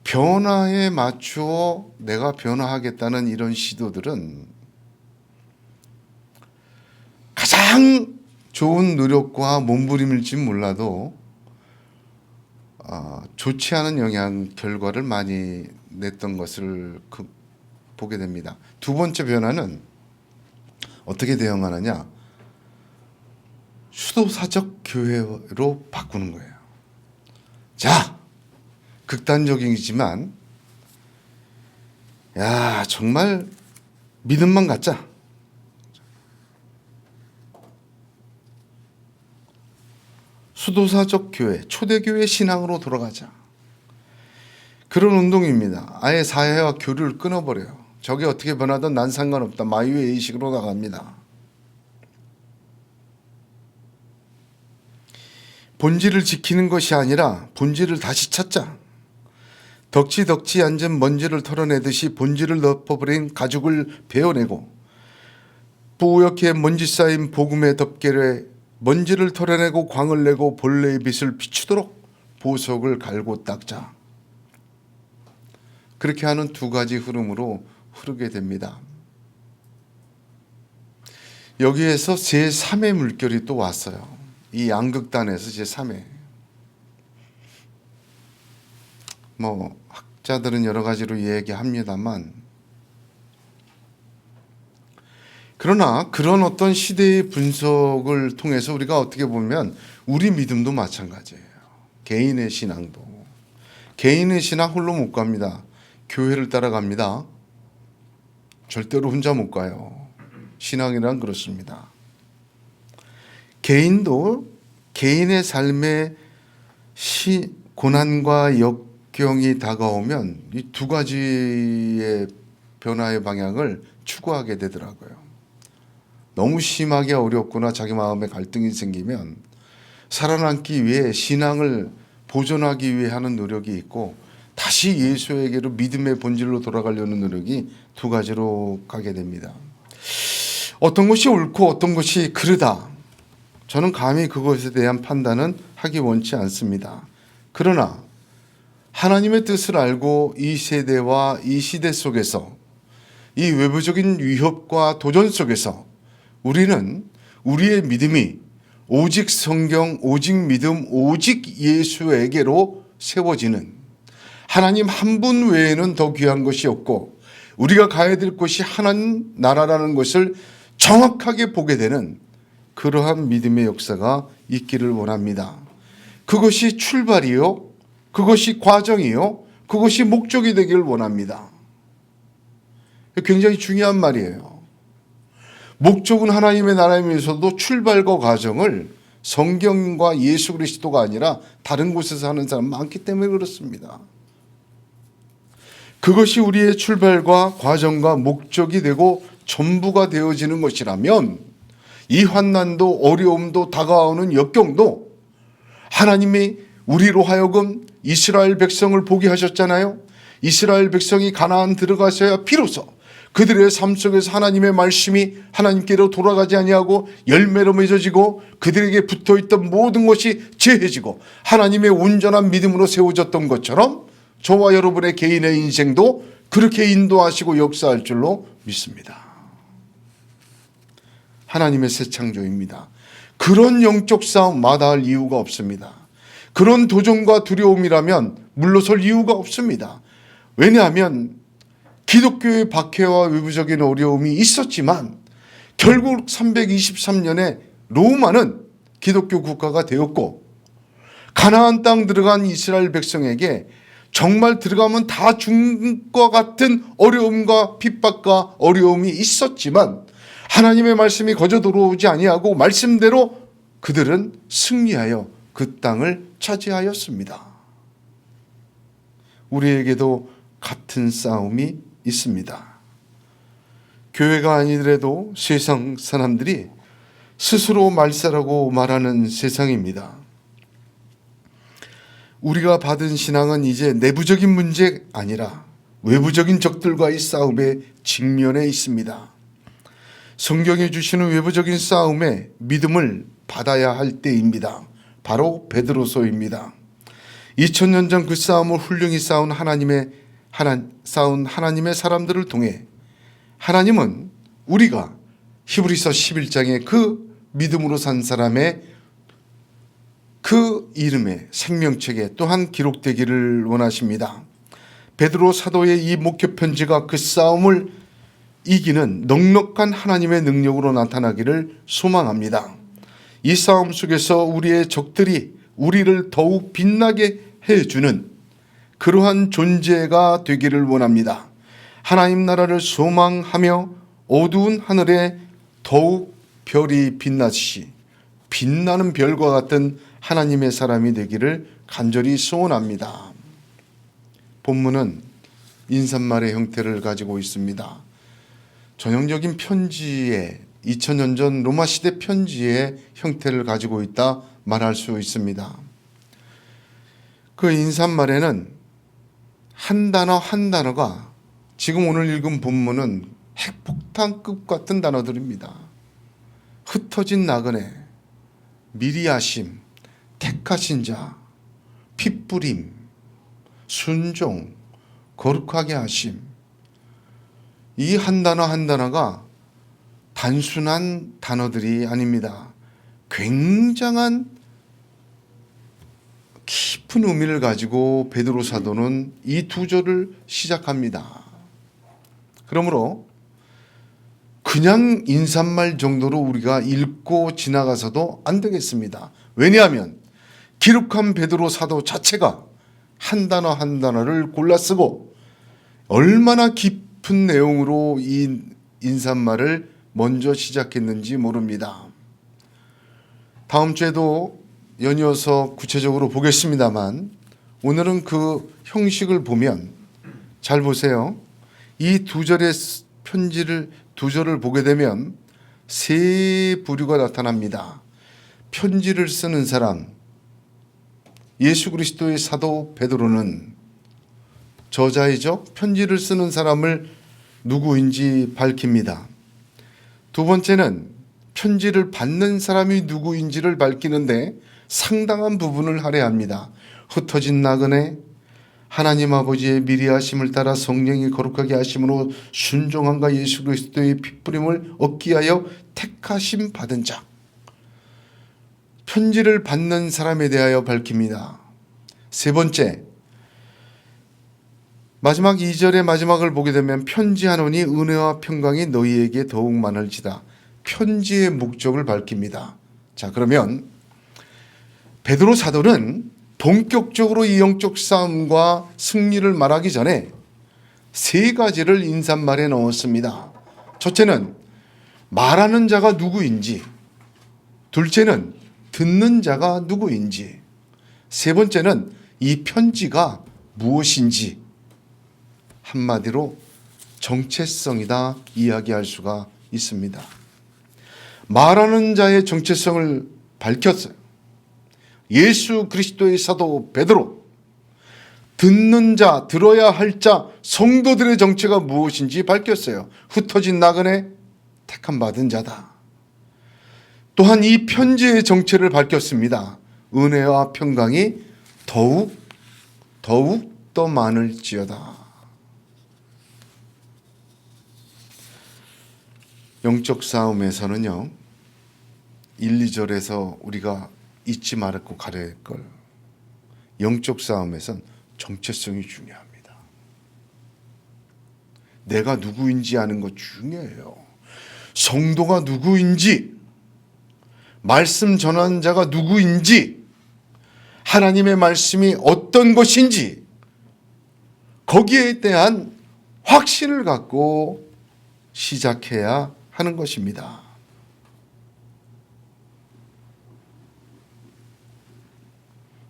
변화에 맞추어 내가 변화하겠다는 이런 시도들은 가장 좋은 노력과 몸부림일지 몰라도 좋지 않은 영향 결과를 많이 냈던 것을 보게 됩니다. 두 번째 변화는 어떻게 대응하느냐? 수도사적 교회로 바꾸는 거예요. 자, 극단적이지만 정말 믿음만 갖자. 수도사적 교회, 초대교회 신앙으로 돌아가자. 그런 운동입니다. 아예 사회와 교류를 끊어버려요. 저게 어떻게 변하든 난 상관없다. 마이웨이 의식으로 나갑니다. 본질을 지키는 것이 아니라 본질을 다시 찾자. 덕지 앉은 먼지를 털어내듯이 본질을 덮어버린 가죽을 베어내고 뿌옇게 먼지 쌓인 복음의 덮개를 먼지를 털어내고 광을 내고 본래의 빛을 비추도록 보석을 갈고 닦자. 그렇게 하는 두 가지 흐름으로 흐르게 됩니다. 여기에서 제3의 물결이 또 왔어요. 이 양극단에서 제3회. 학자들은 여러 가지로 얘기합니다만, 그러나 그런 어떤 시대의 분석을 통해서 우리가 어떻게 보면 우리 믿음도 마찬가지예요. 개인의 신앙도. 개인의 신앙 홀로 못 갑니다. 교회를 따라갑니다. 절대로 혼자 못 가요. 신앙이란 그렇습니다. 개인도 개인의 삶의 고난과 역경이 다가오면 이 두 가지의 변화의 방향을 추구하게 되더라고요. 너무 심하게 어렵거나 자기 마음에 갈등이 생기면 살아남기 위해 신앙을 보존하기 위해 하는 노력이 있고, 다시 예수에게로 믿음의 본질로 돌아가려는 노력이 두 가지로 가게 됩니다. 어떤 것이 옳고 어떤 것이 그르다, 저는 감히 그것에 대한 판단은 하기 원치 않습니다. 그러나 하나님의 뜻을 알고 이 세대와 이 시대 속에서, 이 외부적인 위협과 도전 속에서 우리는 우리의 믿음이 오직 성경, 오직 믿음, 오직 예수에게로 세워지는, 하나님 한 분 외에는 더 귀한 것이 없고 우리가 가야 될 곳이 하나님 나라라는 것을 정확하게 보게 되는 그러한 믿음의 역사가 있기를 원합니다. 그것이 출발이요, 그것이 과정이요, 그것이 목적이 되기를 원합니다. 굉장히 중요한 말이에요. 목적은 하나님의 나라이면서도 출발과 과정을 성경과 예수 그리스도가 아니라 다른 곳에서 하는 사람 많기 때문에 그렇습니다. 그것이 우리의 출발과 과정과 목적이 되고 전부가 되어지는 것이라면, 이 환난도 어려움도 다가오는 역경도 하나님이 우리로 하여금 이스라엘 백성을 보게 하셨잖아요. 이스라엘 백성이 가나안 들어가서야 비로소 그들의 삶 속에서 하나님의 말씀이 하나님께로 돌아가지 아니하고 열매로 맺어지고 그들에게 붙어있던 모든 것이 제해지고 하나님의 온전한 믿음으로 세워졌던 것처럼 저와 여러분의 개인의 인생도 그렇게 인도하시고 역사할 줄로 믿습니다. 하나님의 새 창조입니다. 그런 영적 싸움 마다할 이유가 없습니다. 그런 도전과 두려움이라면 물러설 이유가 없습니다. 왜냐하면 기독교의 박해와 외부적인 어려움이 있었지만 결국 323년에 로마는 기독교 국가가 되었고, 가나안 땅 들어간 이스라엘 백성에게 정말 들어가면 다 죽을 것 같은 어려움과 핍박과 어려움이 있었지만 하나님의 말씀이 거저 들어오지 아니하고 말씀대로 그들은 승리하여 그 땅을 차지하였습니다. 우리에게도 같은 싸움이 있습니다. 교회가 아니더라도 세상 사람들이 스스로 말살하고 말하는 세상입니다. 우리가 받은 신앙은 이제 내부적인 문제 아니라 외부적인 적들과의 싸움에 직면해 있습니다. 성경이 주시는 외부적인 싸움에 믿음을 받아야 할 때입니다. 바로 베드로서입니다. 2000년 전 그 싸움을 훌륭히 싸운 하나님의 사람들을 통해 하나님은 우리가 히브리서 11장에 그 믿음으로 산 사람의 그 이름의 생명책에 또한 기록되기를 원하십니다. 베드로 사도의 이 목표 편지가 그 싸움을 이기는 넉넉한 하나님의 능력으로 나타나기를 소망합니다. 이 싸움 속에서 우리의 적들이 우리를 더욱 빛나게 해주는 그러한 존재가 되기를 원합니다. 하나님 나라를 소망하며 어두운 하늘에 더욱 별이 빛나듯이 빛나는 별과 같은 하나님의 사람이 되기를 간절히 소원합니다. 본문은 인사말의 형태를 가지고 있습니다. 전형적인 편지의 2000년 전 로마 시대 편지의 형태를 가지고 있다 말할 수 있습니다. 그 인사말에는 한 단어 한 단어가 지금 오늘 읽은 본문은 핵폭탄급 같은 단어들입니다. 흩어진 나그네, 미리하심, 택하신 자, 핏부림, 순종, 거룩하게 하심. 이 한 단어 한 단어가 단순한 단어들이 아닙니다. 굉장한 깊은 의미를 가지고 베드로 사도는 이 두 절을 시작합니다. 그러므로 그냥 인사말 정도로 우리가 읽고 지나가서도 안 되겠습니다. 왜냐하면 기록한 베드로 사도 자체가 한 단어 한 단어를 골라 쓰고 얼마나 깊은 내용으로 이 인사말을 먼저 시작했는지 모릅니다. 다음 주에도 연이어서 구체적으로 보겠습니다만 오늘은 그 형식을 보면 잘 보세요. 이 두 절의 편지를 두 절을 보게 되면 세 부류가 나타납니다. 편지를 쓰는 사람, 예수 그리스도의 사도 베드로는 저자이죠. 편지를 쓰는 사람을 누구인지 밝힙니다. 두 번째는 편지를 받는 사람이 누구인지를 밝히는데 상당한 부분을 할애합니다. 흩어진 나그네, 하나님 아버지의 미리하심을 따라 성령이 거룩하게 하심으로 순종함과 예수 그리스도의 핏부림을 얻기 위하여 택하심 받은 자. 편지를 받는 사람에 대하여 밝힙니다. 세 번째, 마지막 2절의 마지막을 보게 되면 편지하노니 은혜와 평강이 너희에게 더욱 많을지다. 편지의 목적을 밝힙니다. 자, 그러면 베드로 사도는 본격적으로 이 영적 싸움과 승리를 말하기 전에 세 가지를 인사말에 넣었습니다. 첫째는 말하는 자가 누구인지, 둘째는 듣는 자가 누구인지, 세 번째는 이 편지가 무엇인지, 한마디로 정체성이다 이야기할 수가 있습니다. 말하는 자의 정체성을 밝혔어요. 예수 그리스도의 사도 베드로, 듣는 자, 들어야 할 자, 성도들의 정체가 무엇인지 밝혔어요. 흩어진 나그네, 택함 받은 자다. 또한 이 편지의 정체를 밝혔습니다. 은혜와 평강이 더욱 더 많을지어다. 영적 싸움에서는요, 1, 2절에서 우리가 잊지 말고 가려야 할 걸, 영적 싸움에선 정체성이 중요합니다. 내가 누구인지 아는 것 중요해요. 성도가 누구인지, 말씀 전하는 자가 누구인지, 하나님의 말씀이 어떤 것인지 거기에 대한 확신을 갖고 시작해야 하는 것입니다.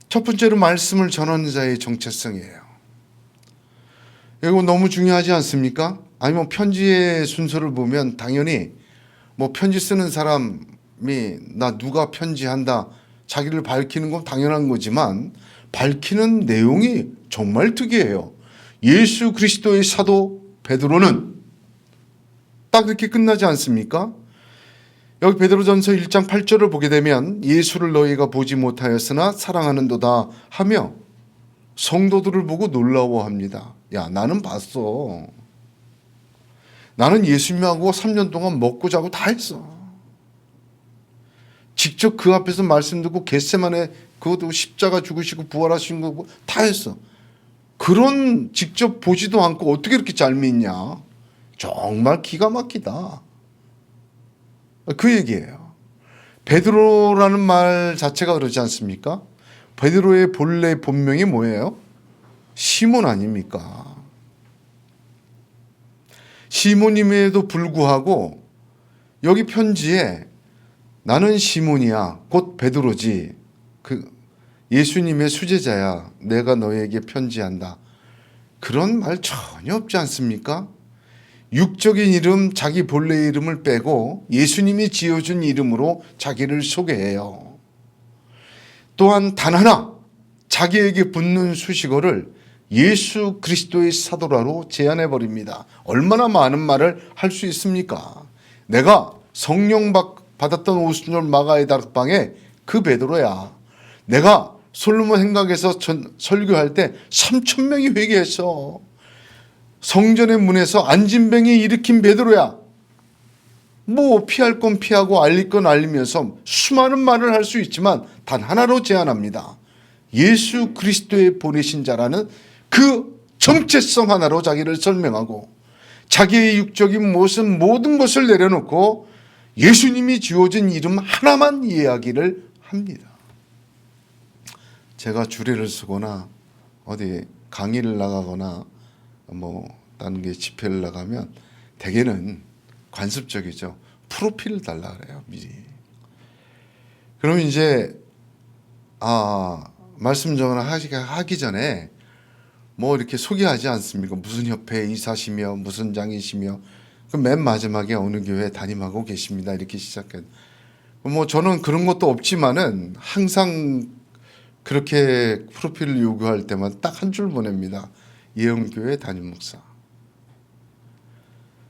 첫 번째로 말씀을 전하는 자의 정체성이에요. 이거 너무 중요하지 않습니까? 아니면 편지의 순서를 보면 당연히 뭐 편지 쓰는 사람이 나 누가 편지한다 자기를 밝히는 건 당연한 거지만 밝히는 내용이 정말 특이해요. 예수 그리스도의 사도 베드로는 딱 이렇게 끝나지 않습니까? 여기 베드로전서 1장 8절을 보게 되면 예수를 너희가 보지 못하였으나 사랑하는도다 하며 성도들을 보고 놀라워합니다. 야, 나는 봤어. 나는 예수님하고 3년 동안 먹고 자고 다 했어. 직접 직접 그 앞에서 말씀 듣고 겟세마네 그것도 십자가 죽으시고 부활하신 거고 다 했어. 그런 직접 보지도 않고 어떻게 이렇게 잘 믿냐? 정말 기가 막히다. 그 얘기예요. 베드로라는 말 자체가 그러지 않습니까? 베드로의 본래 본명이 뭐예요? 시몬 아닙니까? 시몬임에도 불구하고 여기 편지에 나는 시몬이야 곧 베드로지 그 예수님의 수제자야 내가 너에게 편지한다. 그런 말 전혀 없지 않습니까? 육적인 이름 자기 본래 이름을 빼고 예수님이 지어준 이름으로 자기를 소개해요. 또한 단 하나 자기에게 붙는 수식어를 예수 그리스도의 사도라로 제안해 버립니다. 얼마나 많은 말을 할 수 있습니까? 내가 성령 받았던 오순절 마가의 다락방에 그 베드로야. 내가 솔로몬 행각에서 설교할 때 3,000명이 회개했어. 성전의 문에서 안진뱅이 일으킨 베드로야. 뭐 피할 건 피하고 알릴 건 알리면서 수많은 말을 할 수 있지만 단 하나로 제안합니다. 예수 그리스도의 보내신 자라는 그 정체성 하나로 자기를 설명하고 자기의 육적인 모든 것을 내려놓고 예수님이 지어진 이름 하나만 이야기를 합니다. 제가 주례를 쓰거나 어디 강의를 나가거나 뭐 다른 게 집회를 나가면 대개는 관습적이죠. 프로필을 달라 그래요, 미리. 그럼 이제 말씀 전하기 전에 뭐 이렇게 소개하지 않습니까? 무슨 협회 이사시며 무슨 장이시며 그 맨 마지막에 어느 교회 담임하고 계십니다. 이렇게 시작해. 뭐 저는 그런 것도 없지만은 항상 그렇게 프로필을 요구할 때만 딱 한 줄 보냅니다. 예언교회 담임 목사.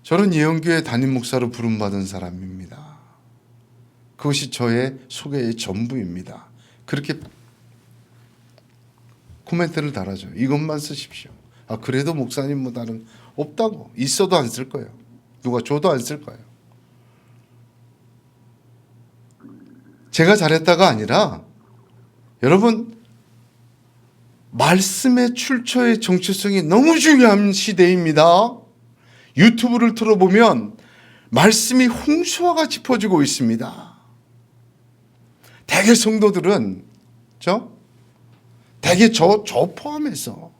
저는 예언교회 담임 목사로 부름받은 사람입니다. 그것이 저의 소개의 전부입니다. 그렇게 코멘트를 달아줘요. 이것만 쓰십시오. 그래도 목사님 뭐 다른 없다고. 있어도 안 쓸 거예요. 누가 줘도 안 쓸 거예요. 제가 잘했다가 아니라 여러분 말씀의 출처의 정체성이 너무 중요한 시대입니다. 유튜브를 틀어보면 말씀이 홍수와 같이 퍼지고 있습니다. 대개 성도들은 대개 저 포함해서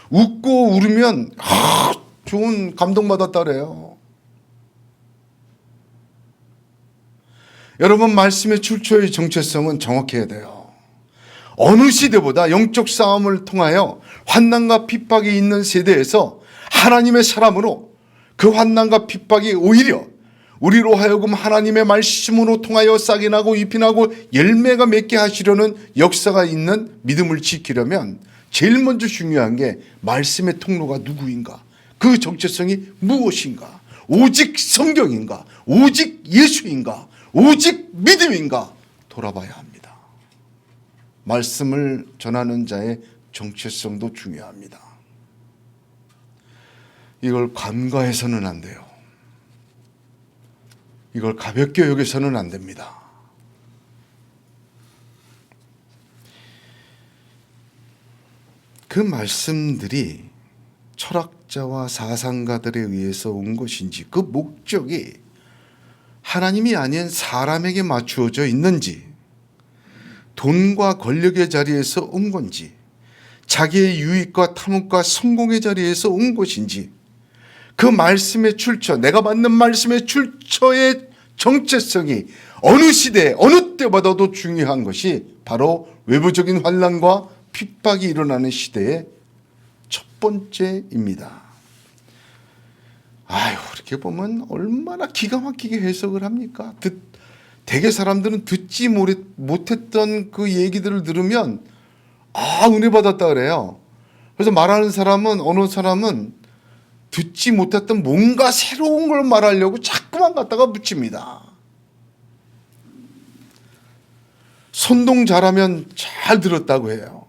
웃고 울으면 좋은 감동받았다 그래요. 여러분 말씀의 출처의 정체성은 정확해야 돼요. 어느 시대보다 영적 싸움을 통하여 환난과 핍박이 있는 세대에서 하나님의 사람으로 그 환난과 핍박이 오히려 우리로 하여금 하나님의 말씀으로 통하여 싹이 나고 잎이 나고 열매가 맺게 하시려는 역사가 있는 믿음을 지키려면 제일 먼저 중요한 게 말씀의 통로가 누구인가? 그 정체성이 무엇인가? 오직 성경인가? 오직 예수인가? 오직 믿음인가? 돌아봐야 합니다. 말씀을 전하는 자의 정체성도 중요합니다. 이걸 간과해서는 안 돼요. 이걸 가볍게 여겨서는 안 됩니다. 그 말씀들이 철학자와 사상가들에 의해서 온 것인지 그 목적이 하나님이 아닌 사람에게 맞추어져 있는지 돈과 권력의 자리에서 온 건지 자기의 유익과 탐욕과 성공의 자리에서 온 것인지 그 말씀의 출처, 내가 받는 말씀의 출처의 정체성이 어느 시대, 어느 때보다도 중요한 것이 바로 외부적인 환난과 핍박이 일어나는 시대의 첫 번째입니다. 이렇게 보면 얼마나 기가 막히게 해석을 합니까? 대개 사람들은 듣지 못했던 그 얘기들을 들으면 은혜 받았다 그래요. 그래서 말하는 사람은 어느 사람은 듣지 못했던 뭔가 새로운 걸 말하려고 자꾸만 갖다가 붙입니다. 선동 잘하면 잘 들었다고 해요.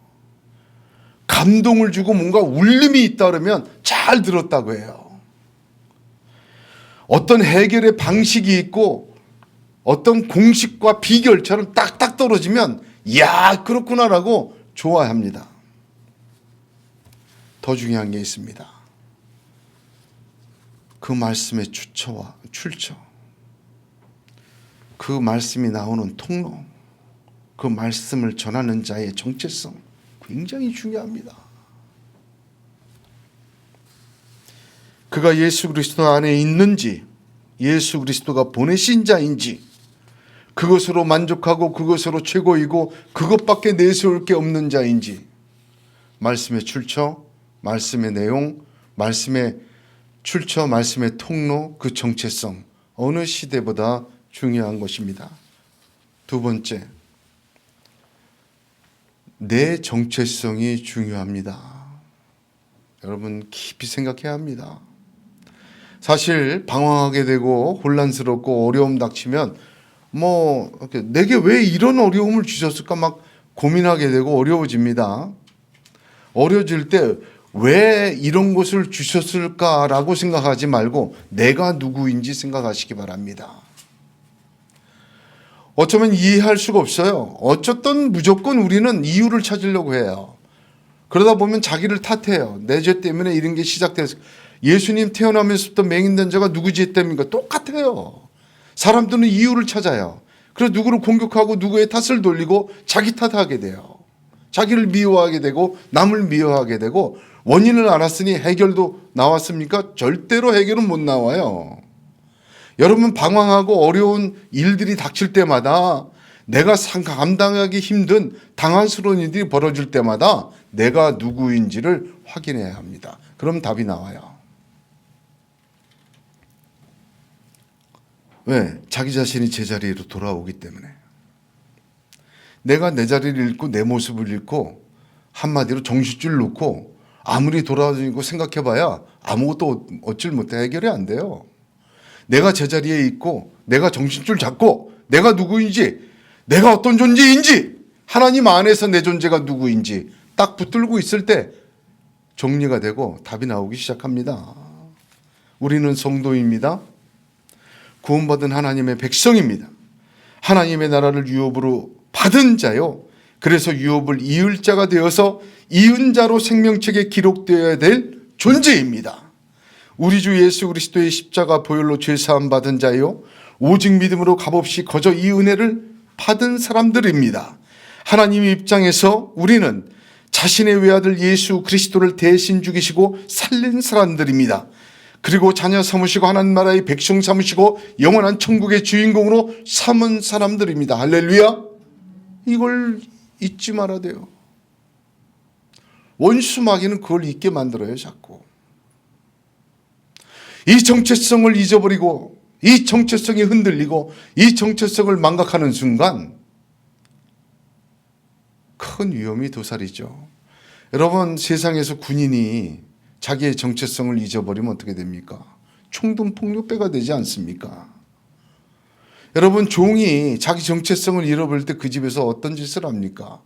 감동을 주고 뭔가 울림이 있다 그러면 잘 들었다고 해요. 어떤 해결의 방식이 있고 어떤 공식과 비결처럼 딱딱 떨어지면 이야 그렇구나라고 좋아합니다. 더 중요한 게 있습니다. 그 말씀의 출처, 그 말씀이 나오는 통로, 그 말씀을 전하는 자의 정체성 굉장히 중요합니다. 그가 예수 그리스도 안에 있는지, 예수 그리스도가 보내신 자인지, 그것으로 만족하고 그것으로 최고이고 그것밖에 내세울 게 없는 자인지, 말씀의 출처, 말씀의 내용, 말씀의 출처, 말씀의 통로, 그 정체성, 어느 시대보다 중요한 것입니다. 두 번째, 내 정체성이 중요합니다. 여러분 깊이 생각해야 합니다. 사실 방황하게 되고 혼란스럽고 어려움 닥치면 내게 왜 이런 어려움을 주셨을까 막 고민하게 되고 어려워집니다. 어려워질 때 왜 이런 것을 주셨을까라고 생각하지 말고 내가 누구인지 생각하시기 바랍니다. 어쩌면 이해할 수가 없어요. 어쨌든 무조건 우리는 이유를 찾으려고 해요. 그러다 보면 자기를 탓해요. 내 죄 때문에 이런 게 시작돼서. 예수님 태어나면서부터 맹인된 자가 누구 죄 때문인가? 똑같아요. 사람들은 이유를 찾아요. 그래서 누구를 공격하고 누구의 탓을 돌리고 자기 탓하게 돼요. 자기를 미워하게 되고 남을 미워하게 되고, 원인을 알았으니 해결도 나왔습니까? 절대로 해결은 못 나와요. 여러분 방황하고 어려운 일들이 닥칠 때마다, 내가 감당하기 힘든 당황스러운 일들이 벌어질 때마다 내가 누구인지를 확인해야 합니다. 그럼 답이 나와요. 왜? 자기 자신이 제자리로 돌아오기 때문에. 내가 내 자리를 잃고 내 모습을 잃고 한마디로 정신줄 놓고 아무리 돌아다니고 생각해봐야 아무것도 얻질 못해 해결이 안 돼요. 내가 제자리에 있고 내가 정신줄 잡고 내가 누구인지, 내가 어떤 존재인지, 하나님 안에서 내 존재가 누구인지 딱 붙들고 있을 때 정리가 되고 답이 나오기 시작합니다. 우리는 성도입니다. 구원받은 하나님의 백성입니다. 하나님의 나라를 유업으로 받은 자요. 그래서 유업을 이을 자가 되어서 이은 자로 생명책에 기록되어야 될 존재입니다. 우리 주 예수 그리스도의 십자가 보혈로 죄사함 받은 자요. 오직 믿음으로 값없이 거저 이 은혜를 받은 사람들입니다. 하나님의 입장에서 우리는 자신의 외아들 예수 그리스도를 대신 죽이시고 살린 사람들입니다. 그리고 자녀 삼으시고 하나님 나라의 백성 삼으시고 영원한 천국의 주인공으로 삼은 사람들입니다. 할렐루야. 이걸 잊지 말아야 돼요. 원수 마귀는 그걸 잊게 만들어요. 자꾸 이 정체성을 잊어버리고 이 정체성이 흔들리고 이 정체성을 망각하는 순간 큰 위험이 도사리죠. 여러분, 세상에서 군인이 자기의 정체성을 잊어버리면 어떻게 됩니까? 총동폭력배가 되지 않습니까? 여러분, 종이 자기 정체성을 잃어버릴 때 그 집에서 어떤 짓을 합니까?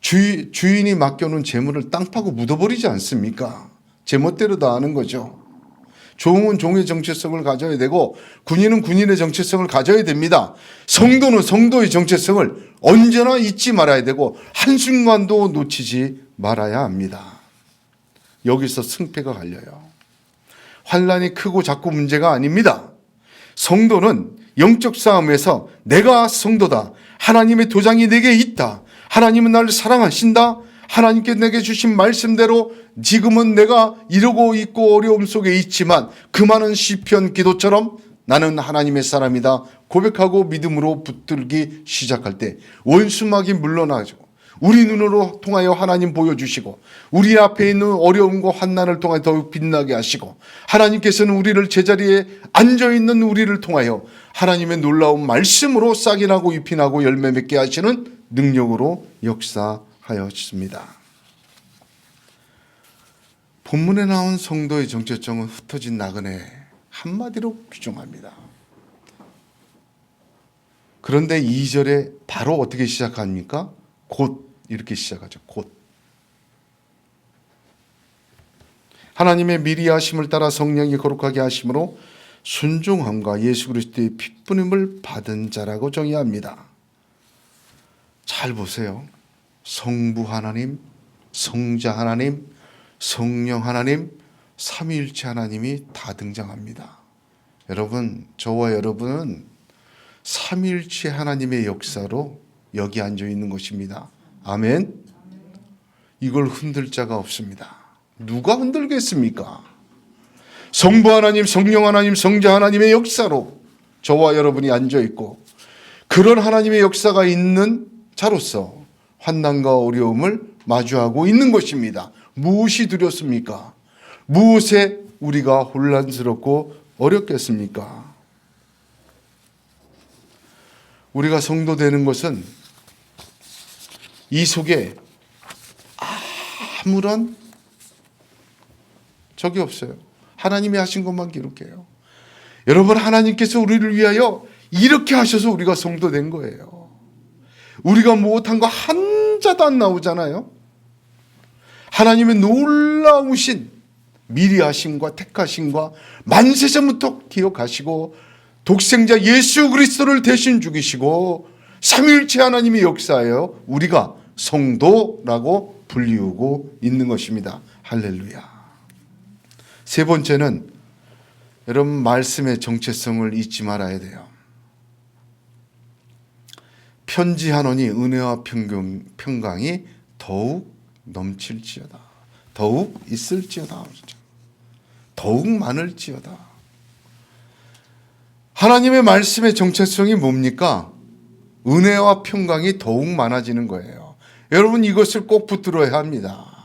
주인이 맡겨놓은 재물을 땅 파고 묻어버리지 않습니까? 제멋대로 다 하는 거죠. 종은 종의 정체성을 가져야 되고 군인은 군인의 정체성을 가져야 됩니다. 성도는 성도의 정체성을 언제나 잊지 말아야 되고 한순간도 놓치지 말아야 합니다. 여기서 승패가 갈려요. 환란이 크고 작고 문제가 아닙니다. 성도는 영적 싸움에서 내가 성도다, 하나님의 도장이 내게 있다, 하나님은 나를 사랑하신다, 하나님께 내게 주신 말씀대로 지금은 내가 이러고 있고 어려움 속에 있지만 그 많은 시편 기도처럼 나는 하나님의 사람이다 고백하고 믿음으로 붙들기 시작할 때 원수막이 물러나죠. 우리 눈으로 통하여 하나님 보여주시고 우리 앞에 있는 어려움과 환난을 통하여 더욱 빛나게 하시고 하나님께서는 우리를 제자리에 앉아있는 우리를 통하여 하나님의 놀라운 말씀으로 싹이 나고 잎이 나고 열매 맺게 하시는 능력으로 역사하였습니다. 본문에 나온 성도의 정체성은 흩어진 나그네 한마디로 규정합니다. 그런데 2절에 바로 어떻게 시작합니까? 곧 이렇게 시작하죠. 곧. 하나님의 미리 하심을 따라 성령이 거룩하게 하심으로 순종함과 예수 그리스도의 핏부림을 받은 자라고 정의합니다. 잘 보세요. 성부 하나님, 성자 하나님, 성령 하나님, 삼위일체 하나님이 다 등장합니다. 여러분, 저와 여러분은 삼위일체 하나님의 역사로 여기 앉아 있는 것입니다. 아멘. 이걸 흔들 자가 없습니다. 누가 흔들겠습니까? 성부 하나님, 성령 하나님, 성자 하나님의 역사로 저와 여러분이 앉아 있고, 그런 하나님의 역사가 있는 자로서 환난과 어려움을 마주하고 있는 것입니다. 무엇이 두렵습니까? 무엇에 우리가 혼란스럽고 어렵겠습니까? 우리가 성도 되는 것은 이 속에 아무런 적이 없어요. 하나님이 하신 것만 기록해요. 여러분, 하나님께서 우리를 위하여 이렇게 하셔서 우리가 성도 된 거예요. 우리가 못한 거 한 자도 안 나오잖아요. 하나님의 놀라우신 미리 하심과 택하심과 만세전부터 기억하시고 독생자 예수 그리스도를 대신 죽이시고 삼위일체 하나님의 역사예요. 우리가 성도라고 불리우고 있는 것입니다. 할렐루야. 세 번째는 여러분, 말씀의 정체성을 잊지 말아야 돼요. 편지하노니 은혜와 평강이 더욱 넘칠지어다. 더욱 있을지어다. 더욱 많을지어다. 하나님의 말씀의 정체성이 뭡니까? 은혜와 평강이 더욱 많아지는 거예요. 여러분, 이것을 꼭 붙들어야 합니다.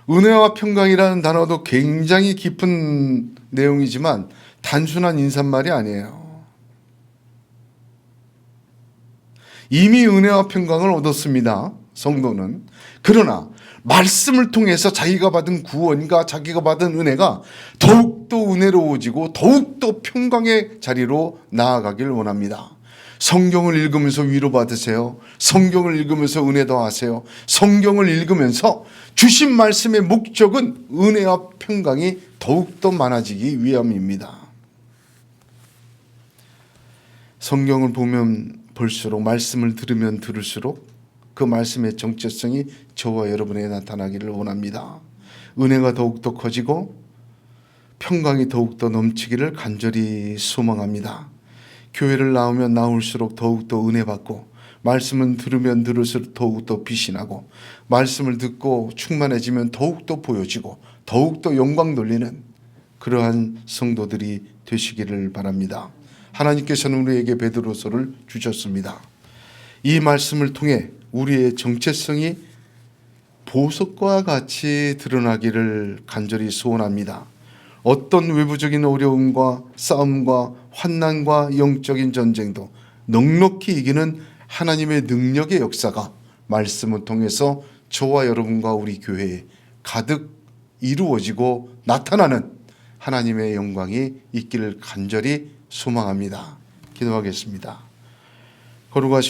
은혜와 평강이라는 단어도 굉장히 깊은 내용이지만 단순한 인사말이 아니에요. 이미 은혜와 평강을 얻었습니다. 성도는. 그러나 말씀을 통해서 자기가 받은 구원과 자기가 받은 은혜가 더욱더 은혜로워지고 더욱더 평강의 자리로 나아가길 원합니다. 성경을 읽으면서 위로받으세요. 성경을 읽으면서 은혜 더하세요. 성경을 읽으면서 주신 말씀의 목적은 은혜와 평강이 더욱더 많아지기 위함입니다. 성경을 보면 볼수록, 말씀을 들으면 들을수록 그 말씀의 정체성이 저와 여러분에게 나타나기를 원합니다. 은혜가 더욱더 커지고 평강이 더욱더 넘치기를 간절히 소망합니다. 교회를 나오면 나올수록 더욱더 은혜 받고, 말씀을 들으면 들을수록 더욱더 빛이 나고, 말씀을 듣고 충만해지면 더욱더 보여지고 더욱더 영광 돌리는 그러한 성도들이 되시기를 바랍니다. 하나님께서는 우리에게 베드로서를 주셨습니다. 이 말씀을 통해 우리의 정체성이 보석과 같이 드러나기를 간절히 소원합니다. 어떤 외부적인 어려움과 싸움과 환난과 영적인 전쟁도 넉넉히 이기는 하나님의 능력의 역사가 말씀을 통해서 저와 여러분과 우리 교회에 가득 이루어지고 나타나는 하나님의 영광이 있기를 간절히 소망합니다. 기도하겠습니다. 거룩하신